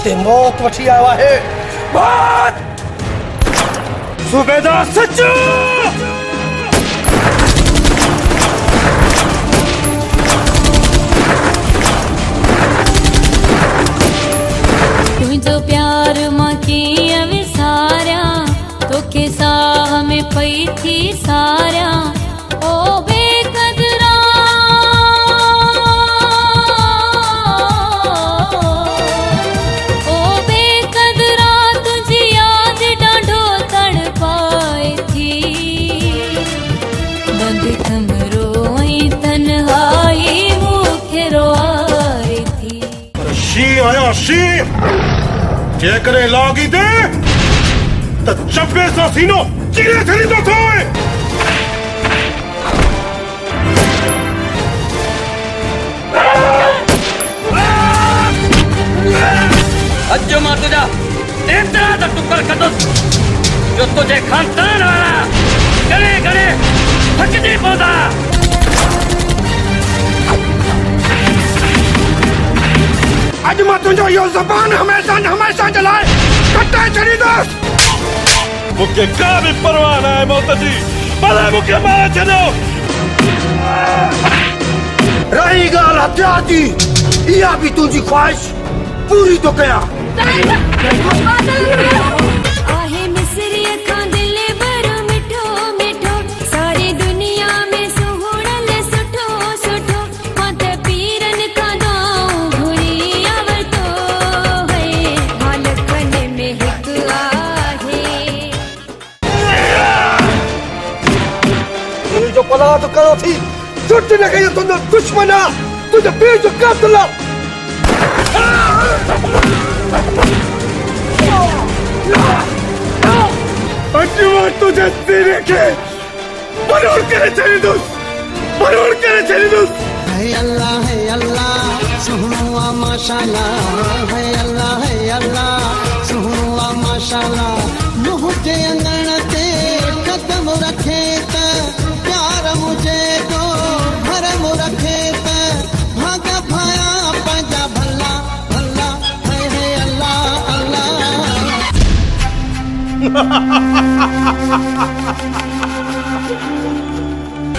ते मौत वठी आयो आहे। मौत! सूबेदार सच्चो! तुझो प्यार मां कीअं विसारिया, तोखे साह में पई थी सारिया। ओ बेक़दरा तुझी याद ॾाढो तड़पाए थी। बंद कमरो ऐं तन्हाई मूंखे रोआए थी। शी आया शी जेकरे लागी दे त चपे सां सीनो चिरे छॾींदो थोए। अॼु मां तुंहिंजा एतिरा त टुकर कंदुसि जो तुंहिंजे खानदान वारा घणे घणे थकिजी पवंदा। अॼु मां तुंहिंजो इहो ज़बान हमेशा हमेशा जे लाइ कटाए छॾींदुसि। मूंखे का बि परवाह न आहे मौत जी, भले मूंखे मारे छॾियो। रही ॻाल्हि हथियार जी, इहा बि तुंहिंजी ख़्वाहिश पूरी थो कयां। आहे मिस्रीअ खां दिल भर मिठो मिठो, सारी दुनिया में सुहिणल सुठो सुठो। मां त पीरनि खां दुआऊं घुरी आवरतो है, हाल खन में हिकु आहे। तुंहिंजो पनाह तो करो थी, छुट न कई तुंहिंजो दुश्मन आहे, तुंहिंजे पीउ जो क़ातिल आहे। अॼु मां तुंहिंजे सीने खे मरोड़ करे छॾींदुसि, मरोड़ करे छॾींदुसि। है अल्लाह सुहणो माशाल्लाह, है अल्लाह सुहणो माशाल्लाह। मुंह जे अंगण ते कदम रखे त प्यार मुझे तो भरम रखे त भाग भाया पंहिंजा भला भला। है अल्लाह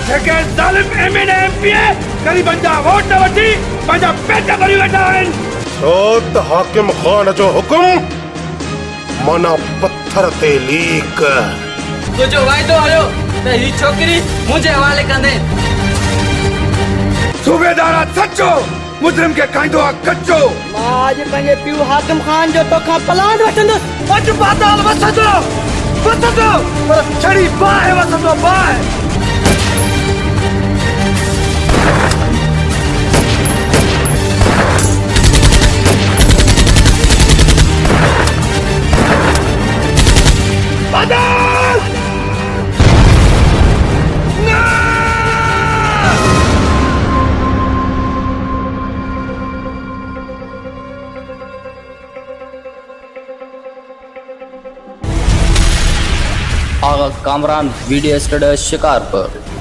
जेके ज़ालिम एमएन एमपीए ग़रीबनि जा वोट वठी पंहिंजा पेट भरी वेठा आहिनि। छो त हाकिम ख़ान जो हुकुम माना पत्थर ते लीक। तुंहिंजो वाइदो हुयो त ही छोकिरी मुंहिंजे हवाले कंदे। सूबेदार सचो, मुजरिम खे खाईंदो आहे कचो। मां अॼु पंहिंजे पीउ हाकिम ख़ान जो तोखां पलान वठंदुसि। अॼु पाताल वसंदो वसंदो, पर छड़ी बाहि वसंदो बाहि। आगा कामरान वीडियो स्टूडियो शिकारपुर।